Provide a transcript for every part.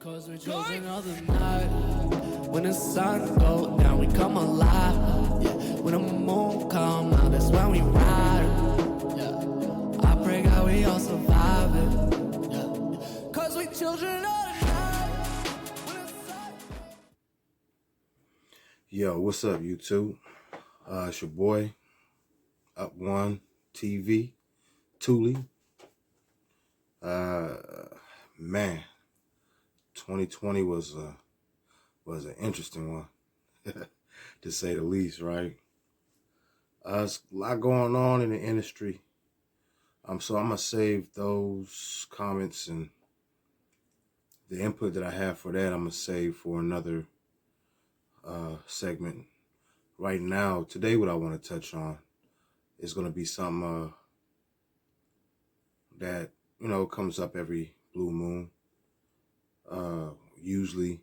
Cause we're children of the night. When the sun goes down, we come alive. Yeah. When the moon come out, that's when we ride. Yeah. I pray God we all survive it. Yeah. Cause we children of the night. Yo, what's up, YouTube? It's your boy, Up One TV, Thule. Man, 2020 was an interesting one, to say the least, right? There's a lot going on in the industry. So I'm gonna save those comments and the input that I have for that. I'm gonna save for another segment. Right now, today, what I want to touch on is gonna be something that comes up every blue moon. Usually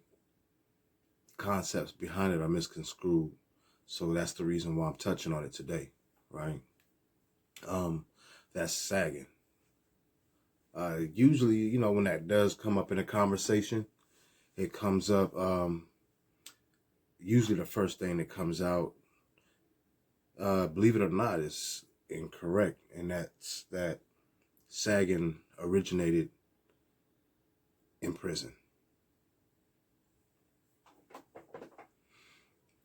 concepts behind it are misconstrued, so that's the reason why I'm touching on it today, right? That's sagging. Usually, when that does come up in a conversation, it comes up, usually the first thing that comes out, believe it or not, is incorrect, and that's that sagging originated in prison.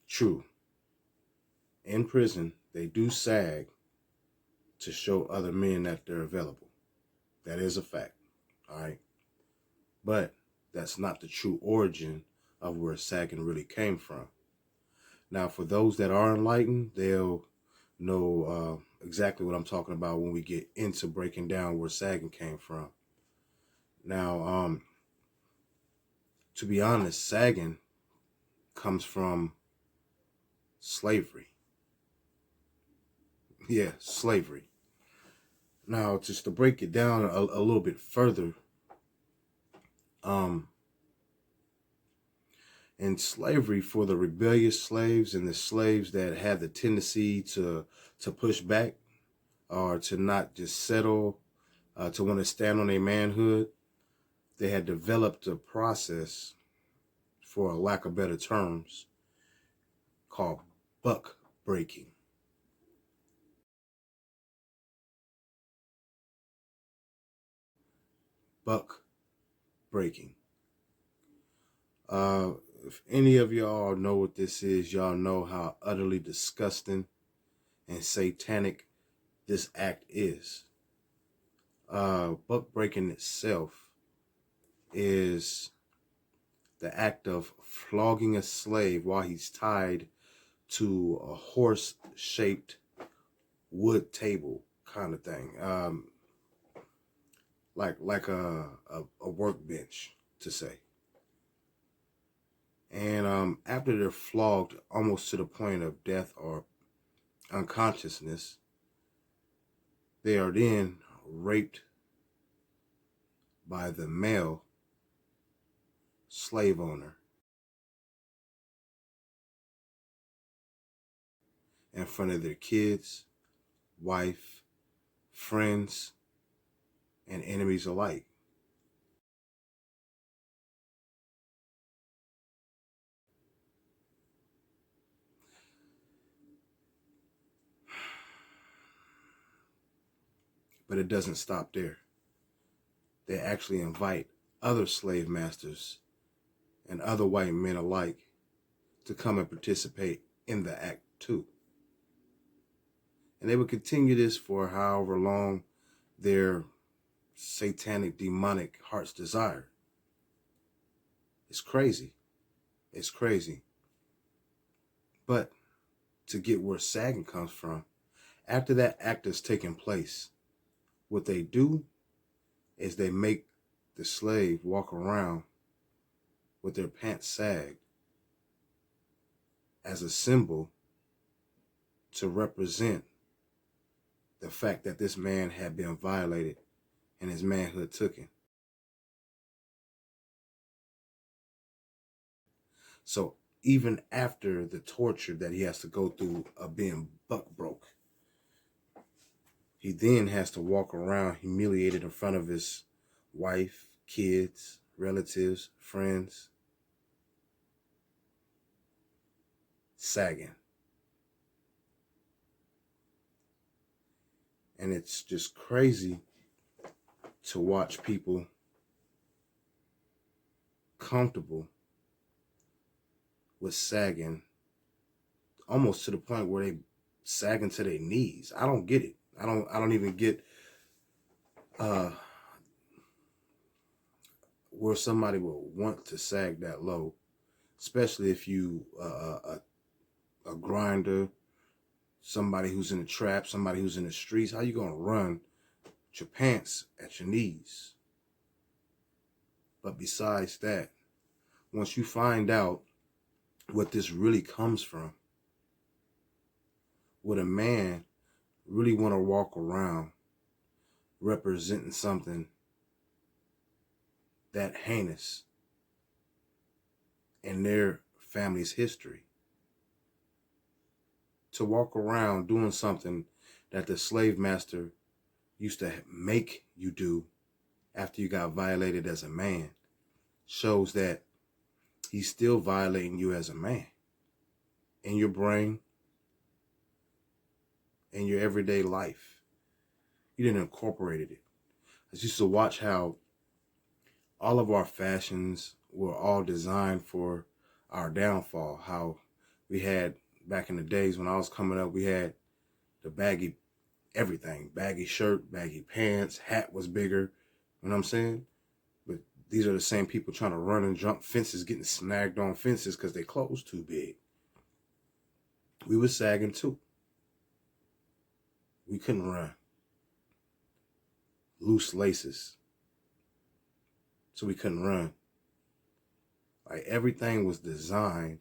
True. In prison, they do sag to show other men that they're available. That is a fact, all right? But that's not the true origin of where sagging really came from. Now, for those that are enlightened, they'll know exactly what I'm talking about when we get into breaking down where sagging came from. Now, to be honest, sagging comes from slavery. Yeah, slavery. Now, just to break it down a little bit further, in slavery, for the rebellious slaves and the slaves that had the tendency to push back or to not just settle, to want to stand on their manhood, they had developed a process, for a lack of better terms, called buck breaking. Buck breaking. If any of y'all know what this is, y'all know how utterly disgusting and satanic this act is. Buck breaking itself is the act of flogging a slave while he's tied to a horse-shaped wood table kind of thing, like a workbench, to say. And after they're flogged almost to the point of death or unconsciousness, they are then raped by the male slave owner in front of their kids, wife, friends, and enemies alike. But it doesn't stop there. They actually invite other slave masters and other white men alike to come and participate in the act too. And they would continue this for however long their satanic, demonic hearts desire. It's crazy. It's crazy. But to get where sagging comes from, after that act has taken place, what they do is they make the slave walk around with their pants sagged as a symbol to represent the fact that this man had been violated and his manhood taken. So even after the torture that he has to go through of being buck broke, he then has to walk around humiliated in front of his wife, kids, relatives, friends, sagging. And it's just crazy to watch people comfortable with sagging almost to the point where they sagging to their knees. I don't get it. I don't even get where somebody will want to sag that low, especially if you a grinder, somebody who's in the trap, somebody who's in the streets. How you gonna run with your pants at your knees? But besides that, once you find out what this really comes from, would a man really want to walk around representing something that heinous in their family's history? To walk around doing something that the slave master used to make you do after you got violated as a man shows that he's still violating you as a man in your brain, in your everyday life. You didn't incorporate it. I used to watch how all of our fashions were all designed for our downfall. How we had, back in the days when I was coming up, we had the baggy everything. Baggy shirt, baggy pants, hat was bigger. You know what I'm saying? But these are the same people trying to run and jump fences, getting snagged on fences because their clothes too big. We were sagging too. We couldn't run. Loose laces. So we couldn't run. Like, everything was designed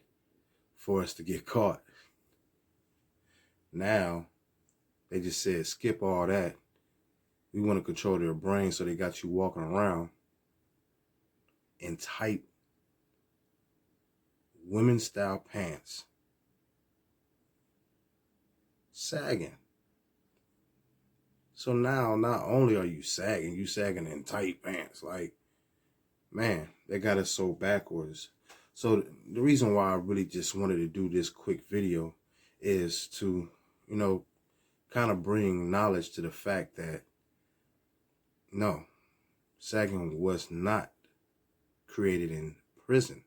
for us to get caught. Now, they just said, skip all that. We want to control their brain, so they got you walking around in tight women's style pants, sagging. So now, not only are you sagging in tight pants. Like, man, they got us so backwards. So the reason why I really just wanted to do this quick video is to, kind of bring knowledge to the fact that, no, sagging was not created in prison.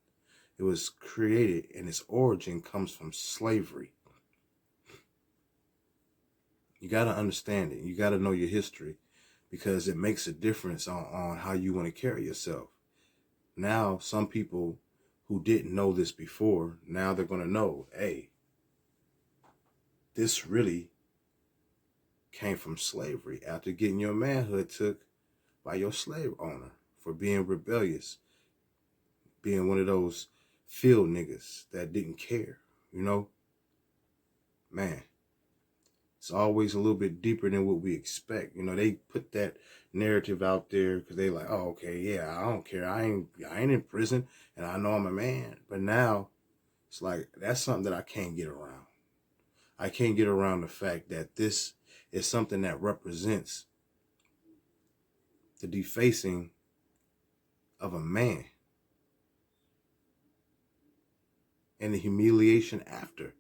It was created, and its origin comes from slavery. You got to understand it. You got to know your history, because it makes a difference on how you want to carry yourself. Now, some people who didn't know this before, now they're going to know, hey, this really came from slavery after getting your manhood took by your slave owner for being rebellious, being one of those field niggas that didn't care, Man, it's always a little bit deeper than what we expect. They put that narrative out there because they like, oh, okay, yeah, I don't care. I ain't in prison, and I know I'm a man. But now it's like, that's something that I can't get around. I can't get around the fact that this is something that represents the defacing of a man and the humiliation after.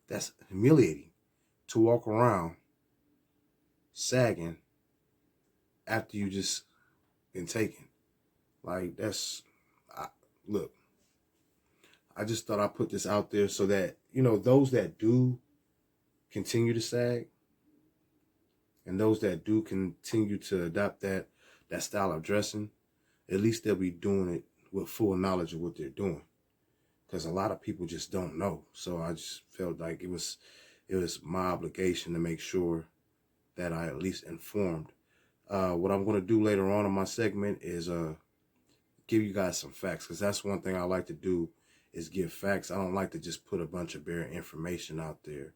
That's humiliating, to walk around sagging after you just been taken. Like, look, I just thought I'd put this out there so that, those that do continue to sag and those that do continue to adopt that style of dressing, at least they'll be doing it with full knowledge of what they're doing. Because a lot of people just don't know. So I just felt like it was my obligation to make sure that I at least informed. What I'm going to do later on in my segment is give you guys some facts, because that's one thing I like to do, is give facts. I don't like to just put a bunch of bare information out there.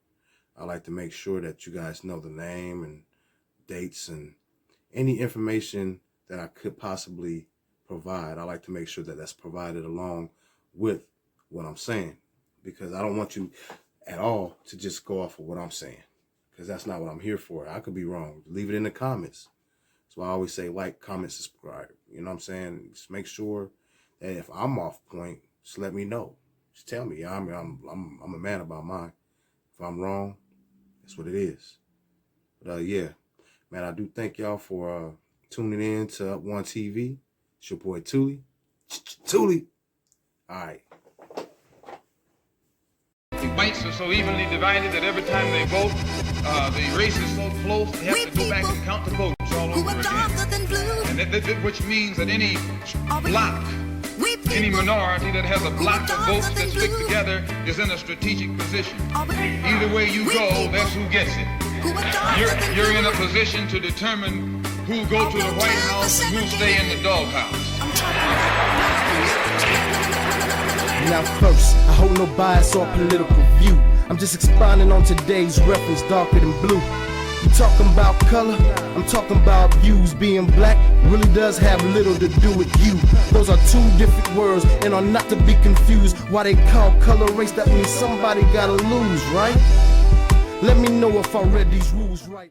I like to make sure that you guys know the name and dates and any information that I could possibly provide. I like to make sure that that's provided along with what I'm saying, because I don't want you at all to just go off of what I'm saying, because that's not what I'm here for. I could be wrong. Leave it in the comments. So I always say like, comment, subscribe. You know what I'm saying? Just make sure that if I'm off point, just let me know. Just tell me. I'm a man about mine. If I'm wrong, that's what it is. But yeah, man, I do thank y'all for tuning in to Up One TV. It's your boy Thule. Thule. All right. The whites are so evenly divided that every time they vote, the race is so close they have to go back and count the votes all over again. And which means that any block, any minority that has a block of votes that stick together is in a strategic position. Either way you go, that's who gets it. You're in a position to determine who go to the White House and who stay in the doghouse. Now first, I hold no bias or political view. I'm just expounding on today's reference, darker than blue. You talking about color, I'm talking about views. Being black really does have little to do with you. Those are two different words and are not to be confused. Why they call color race, that means somebody gotta lose, right? Let me know if I read these rules right.